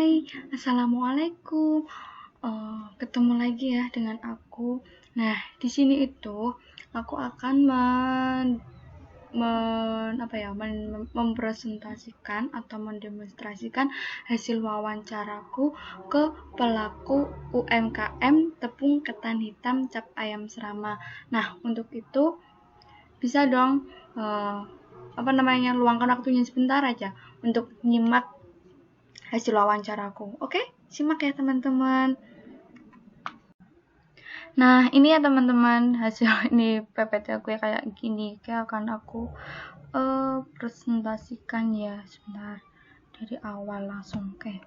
Hai, assalamualaikum. Ketemu lagi ya dengan aku. Nah, di sini itu aku akan mempresentasikan atau mendemonstrasikan hasil wawancaraku ke pelaku UMKM tepung ketan hitam cap ayam serama. Nah, untuk itu bisa dong luangkan waktunya sebentar aja untuk nyimak hasil wawancaraku. Oke, simak ya teman-teman. Nah, ini ya teman-teman, hasil ini PPT aku ya kayak gini. Kayak akan aku presentasikan ya sebentar dari awal langsung. Oke.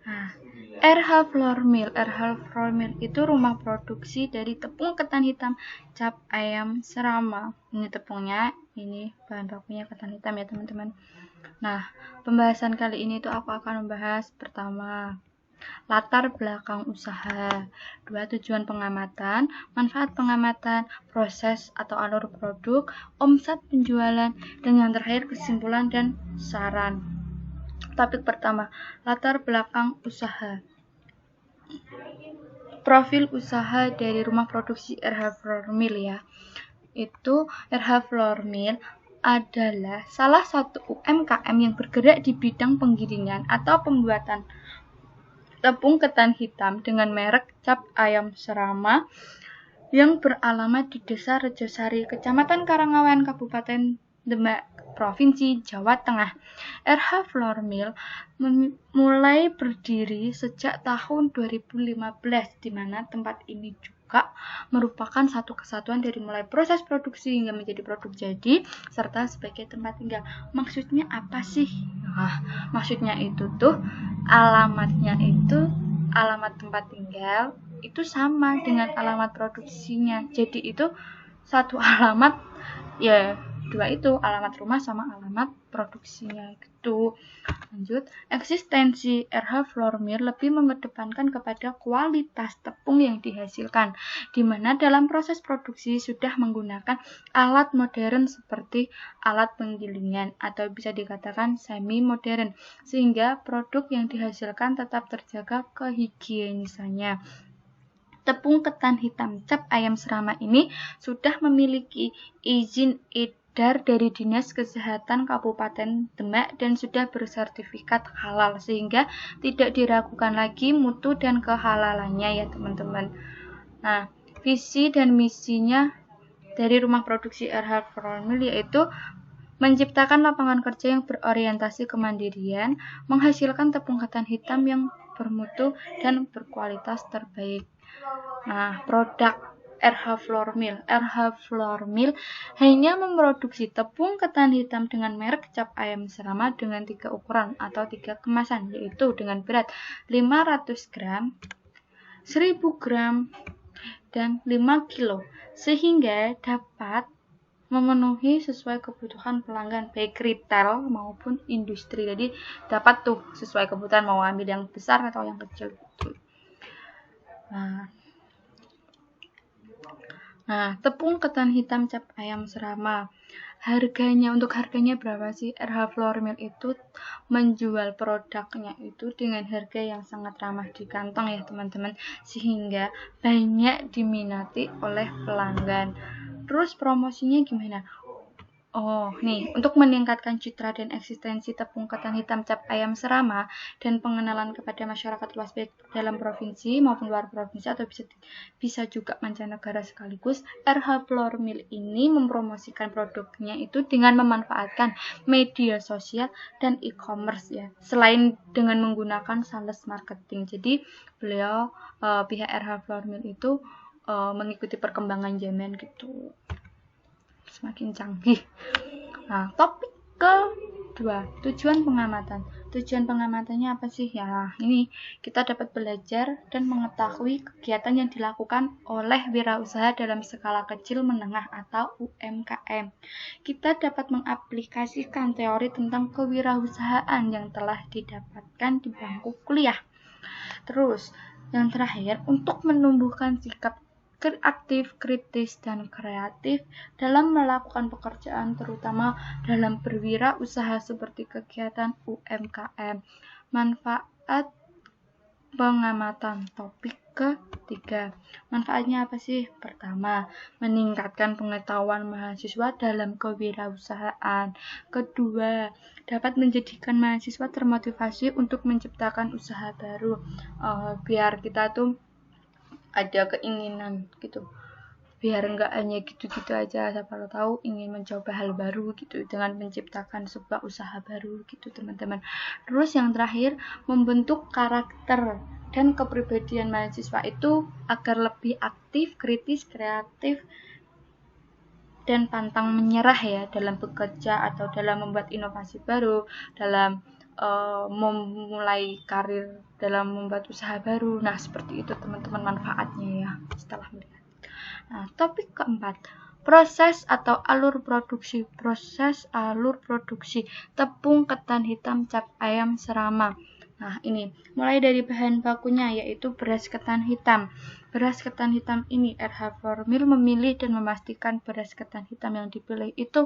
Nah, RH Flour Mill itu rumah produksi dari tepung ketan hitam cap ayam serama. Ini tepungnya, ini bahan bakunya ketan hitam ya teman-teman. Nah, pembahasan kali ini tuh aku akan membahas pertama, latar belakang usaha, 2 tujuan pengamatan, manfaat pengamatan, proses atau alur produk, omset penjualan, dan yang terakhir kesimpulan dan saran. Topik pertama, latar belakang usaha. Profil usaha dari rumah produksi RH Flour Mill ya. Itu RH Flour Mill adalah salah satu UMKM yang bergerak di bidang penggilingan atau pembuatan tepung ketan hitam dengan merek cap ayam serama yang beralamat di Desa Rejosari, Kecamatan Karangawan, Kabupaten Demak, Provinsi Jawa Tengah. RH Flour Mill mulai berdiri sejak tahun 2015, di mana tempat ini juga merupakan satu kesatuan dari mulai proses produksi hingga menjadi produk jadi, serta sebagai tempat tinggal. Maksudnya apa sih? Nah, maksudnya itu tuh alamatnya itu alamat tempat tinggal itu sama dengan alamat produksinya. Jadi itu satu alamat ya, dua itu alamat rumah sama alamat produksinya gitu. Lanjut, eksistensi RH Flour Mill lebih mengedepankan kepada kualitas tepung yang dihasilkan, di mana dalam proses produksi sudah menggunakan alat modern seperti alat penggilingan atau bisa dikatakan semi modern, sehingga produk yang dihasilkan tetap terjaga kehigienisannya. Tepung ketan hitam cap ayam serama ini sudah memiliki izin edar dari Dinas Kesehatan Kabupaten Demak dan sudah bersertifikat halal, sehingga tidak diragukan lagi mutu dan kehalalannya ya teman-teman. Nah, visi dan misinya dari rumah produksi RH Flour Mill yaitu menciptakan lapangan kerja yang berorientasi kemandirian, menghasilkan tepung ketan hitam yang bermutu dan berkualitas terbaik. Nah, produk RH Flour Mill. RH Flour Mill hanya memproduksi tepung ketan hitam dengan merek cap ayam serama dengan 3 ukuran atau 3 kemasan, yaitu dengan berat 500 gram, 1000 gram, dan 5 kilo, sehingga dapat memenuhi sesuai kebutuhan pelanggan baik retail maupun industri. Jadi dapat tuh sesuai kebutuhan mau ambil yang besar atau yang kecil gitu. Nah, tepung ketan hitam cap ayam serama. Untuk harganya berapa sih? RH Flour Mill itu menjual produknya itu dengan harga yang sangat ramah di kantong ya teman-teman, sehingga banyak diminati oleh pelanggan. Terus promosinya gimana? Nih, untuk meningkatkan citra dan eksistensi tepung ketan hitam cap ayam serama dan pengenalan kepada masyarakat luas baik dalam provinsi maupun luar provinsi atau bisa juga mancanegara sekaligus, RH Flour Mill ini mempromosikan produknya itu dengan memanfaatkan media sosial dan e-commerce ya, selain dengan menggunakan sales marketing. Jadi beliau pihak RH Flour Mill itu mengikuti perkembangan zaman gitu, semakin canggih. Nah, topik kedua, tujuan pengamatan. Tujuan pengamatannya apa sih? Ya, ini kita dapat belajar dan mengetahui kegiatan yang dilakukan oleh wirausaha dalam skala kecil menengah atau UMKM. Kita dapat mengaplikasikan teori tentang kewirausahaan yang telah didapatkan di bangku kuliah. Terus, yang terakhir, untuk menumbuhkan sikap aktif, kritis, dan kreatif dalam melakukan pekerjaan, terutama dalam berwirausaha seperti kegiatan UMKM. Manfaat pengamatan. Topik ketiga. Manfaatnya apa sih? Pertama, meningkatkan pengetahuan mahasiswa dalam kewirausahaan. Kedua, dapat menjadikan mahasiswa termotivasi untuk menciptakan usaha baru. Biar kita tuh ada keinginan gitu, biar enggak hanya gitu-gitu aja, siapa tahu ingin mencoba hal baru gitu dengan menciptakan sebuah usaha baru gitu teman-teman. Terus yang terakhir, membentuk karakter dan kepribadian mahasiswa itu agar lebih aktif, kritis, kreatif, dan pantang menyerah ya dalam bekerja atau dalam membuat inovasi baru, dalam memulai karir, dalam membuat usaha baru. Nah, seperti itu teman-teman manfaatnya ya setelah melihat. Nah, topik keempat, proses atau alur produksi. Proses alur produksi tepung ketan hitam cap ayam Serama. Nah, ini mulai dari bahan bakunya yaitu beras ketan hitam. Beras ketan hitam ini RH Flour Mill memilih dan memastikan beras ketan hitam yang dipilih itu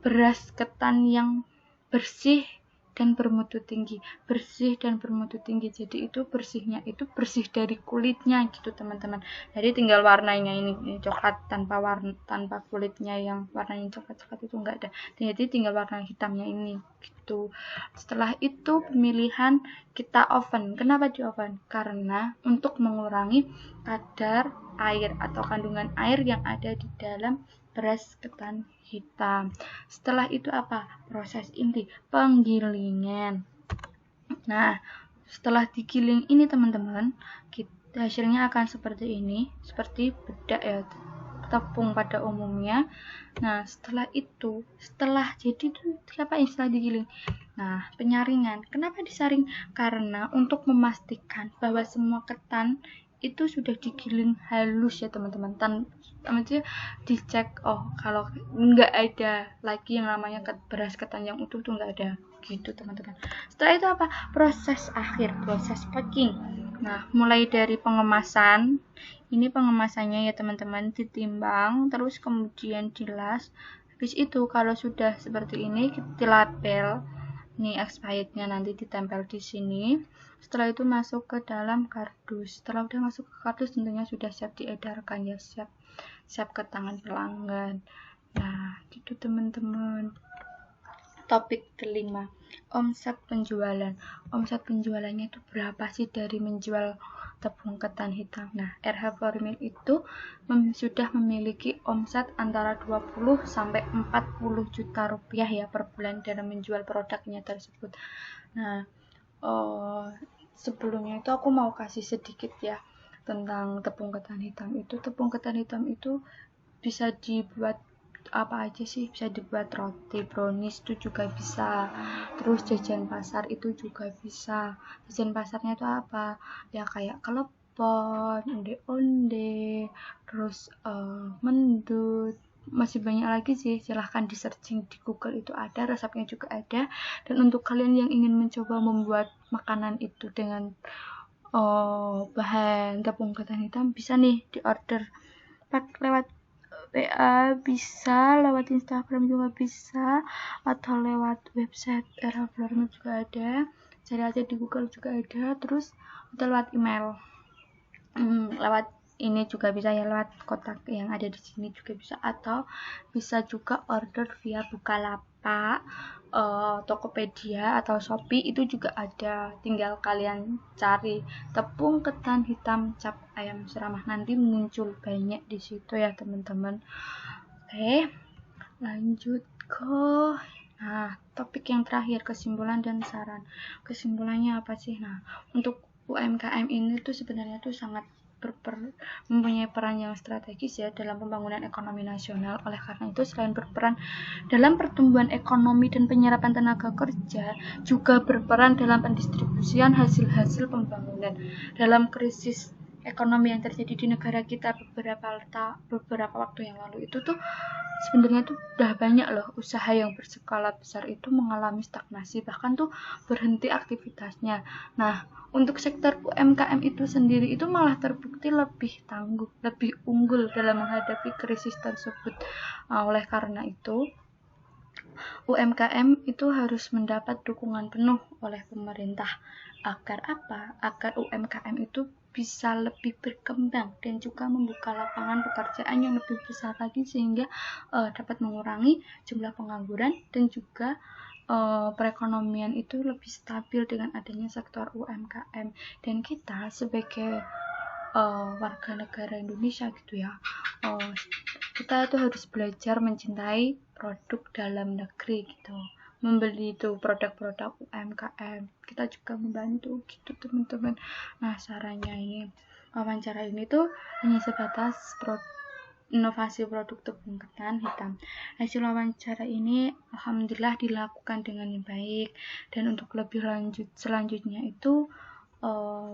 beras ketan yang bersih dan bermutu tinggi. Bersih dan bermutu tinggi. Jadi itu bersihnya itu bersih dari kulitnya gitu teman-teman. Jadi tinggal warnanya ini coklat tanpa kulitnya yang warnanya coklat-coklat itu enggak ada. Jadi tinggal warna hitamnya ini gitu. Setelah itu pemilihan kita oven. Kenapa di oven? Karena untuk mengurangi kadar air atau kandungan air yang ada di dalam beras ketan hitam. Setelah itu apa? Proses inti, penggilingan. Nah, setelah digiling ini teman-teman, hasilnya akan seperti ini, seperti bedak ya, tepung pada umumnya. Nah, setelah jadi itu apa setelah digiling? Nah, penyaringan. Kenapa disaring? Karena untuk memastikan bahwa semua ketan itu sudah digiling halus ya teman-teman. Maksudnya dicek, kalau nggak ada lagi yang namanya beras ketan yang utuh tuh nggak ada gitu teman-teman. Setelah itu apa? Proses akhir, proses packing. Nah, mulai dari pengemasan. Ini pengemasannya ya teman-teman, ditimbang terus kemudian dilas. Habis itu kalau sudah seperti ini dilabel. Ini expirednya nanti ditempel di sini. Setelah itu masuk ke dalam kardus. Setelah udah masuk ke kardus tentunya sudah siap diedarkan ya, siap ke tangan pelanggan. Nah, gitu teman-teman. Topik kelima, omset penjualan. Omset penjualannya itu berapa sih dari menjual tepung ketan hitam? Nah, RH Flour Mill itu sudah memiliki omset antara 20 sampai 40 juta rupiah ya per bulan dalam menjual produknya tersebut. Nah, sebelumnya itu aku mau kasih sedikit ya tentang tepung ketan hitam itu. Tepung ketan hitam itu bisa dibuat apa aja sih, bisa dibuat roti, brownies itu juga bisa, terus jajan pasar itu juga bisa. Jajan pasarnya itu apa ya, kayak klepon, onde-onde, terus mendut, masih banyak lagi sih, silahkan di searching di Google, itu ada, resepnya juga ada. Dan untuk kalian yang ingin mencoba membuat makanan itu dengan bahan tepung ketan hitam, bisa nih di order lewat WA, bisa lewat Instagram juga bisa, atau lewat website RH Flour Mill juga ada, cari aja di Google juga ada, terus atau lewat email, lewat ini juga bisa ya, lewat kotak yang ada di sini juga bisa, atau bisa juga order via Bukalapak, Tokopedia atau Shopee itu juga ada. Tinggal kalian cari tepung ketan hitam cap ayam Serama, nanti muncul banyak di situ ya teman-teman. Oke, lanjut ke topik yang terakhir, kesimpulan dan saran. Kesimpulannya apa sih? Nah, untuk UMKM ini tuh sebenarnya tuh sangat mempunyai peran yang strategis ya dalam pembangunan ekonomi nasional. Oleh karena itu, selain berperan dalam pertumbuhan ekonomi dan penyerapan tenaga kerja, juga berperan dalam pendistribusian hasil-hasil pembangunan. Dalam krisis ekonomi yang terjadi di negara kita beberapa waktu yang lalu itu tuh sebenarnya tuh udah banyak loh usaha yang berskala besar itu mengalami stagnasi, bahkan tuh berhenti aktivitasnya. Nah, untuk sektor UMKM itu sendiri itu malah terbukti lebih tangguh, lebih unggul dalam menghadapi krisis tersebut. Oleh karena itu, UMKM itu harus mendapat dukungan penuh oleh pemerintah. Agar apa? Agar UMKM itu bisa lebih berkembang dan juga membuka lapangan pekerjaan yang lebih besar lagi, sehingga dapat mengurangi jumlah pengangguran dan juga perekonomian itu lebih stabil dengan adanya sektor UMKM. Dan kita sebagai warga negara Indonesia gitu ya, kita itu harus belajar mencintai produk dalam negeri gitu, membeli itu produk-produk UMKM, kita juga membantu gitu teman-teman. Nah, sarannya ini, wawancara ini tuh hanya sebatas inovasi produk tepung ketan hitam. Hasil wawancara ini alhamdulillah dilakukan dengan baik, dan untuk lebih lanjut selanjutnya itu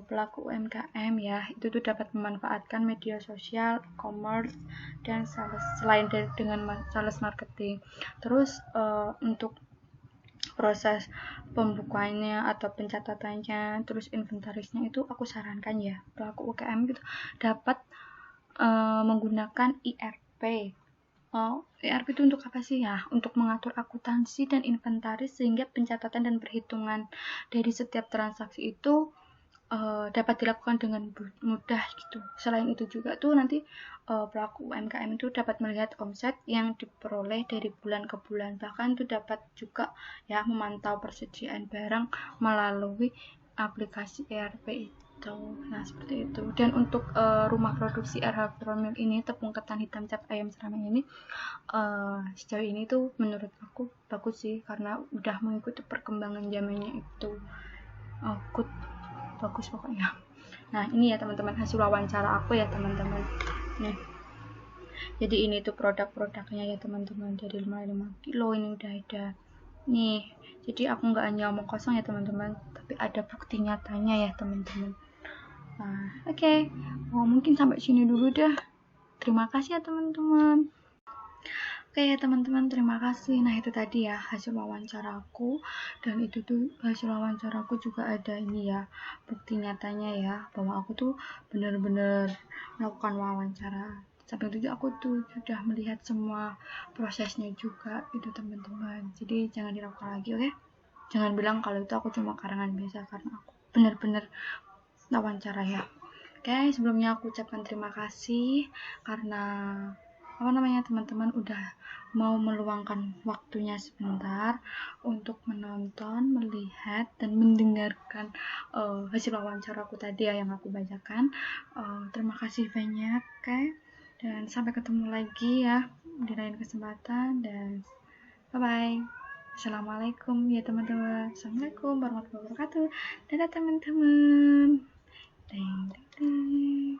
pelaku UMKM ya, itu tuh dapat memanfaatkan media sosial, e-commerce, dan selain dengan sales marketing. Terus untuk proses pembukuannya atau pencatatannya, terus inventarisnya itu aku sarankan ya pelaku UMKM gitu dapat menggunakan ERP. ERP itu untuk apa sih ya? Untuk mengatur akuntansi dan inventaris, sehingga pencatatan dan perhitungan dari setiap transaksi itu dapat dilakukan dengan mudah gitu. Selain itu juga tuh nanti pelaku UMKM itu dapat melihat omset yang diperoleh dari bulan ke bulan, bahkan tuh dapat juga ya memantau persediaan barang melalui aplikasi ERP itu. Nah, seperti itu. Dan untuk rumah produksi RH Flormill ini, tepung ketan hitam cap ayam serama ini, sejauh ini tuh menurut aku bagus sih, karena udah mengikuti perkembangan zamannya itu. Good, bagus pokoknya. Nah, ini ya teman-teman hasil wawancara aku ya teman-teman. Nih, jadi ini tuh produk-produknya ya teman-teman, dari 5 kilo ini udah ada nih. Jadi aku nggak hanya omong kosong ya teman-teman, tapi ada bukti nyatanya ya teman-teman. Nah, oke. Mungkin sampai sini dulu dah. Terima kasih ya teman-teman. Oke ya teman-teman, terima kasih. Nah, itu tadi ya hasil wawancara aku, dan itu tuh hasil wawancara aku juga ada ini ya, bukti nyatanya ya, bahwa aku tuh benar-benar melakukan wawancara. Sampai itu aku tuh sudah melihat semua prosesnya juga itu teman-teman. Jadi jangan diragukan lagi, oke? Jangan bilang kalau itu aku cuma karangan biasa, karena aku benar-benar wawancara ya. Oke, sebelumnya aku ucapkan terima kasih karena teman-teman udah mau meluangkan waktunya sebentar untuk menonton, melihat, dan mendengarkan hasil wawancara aku tadi ya yang aku bacakan. Terima kasih banyak, oke? Dan sampai ketemu lagi ya di lain kesempatan, dan bye-bye. Assalamualaikum ya teman-teman. Assalamualaikum warahmatullahi wabarakatuh. Dadah teman-teman. Ding, ding, ding.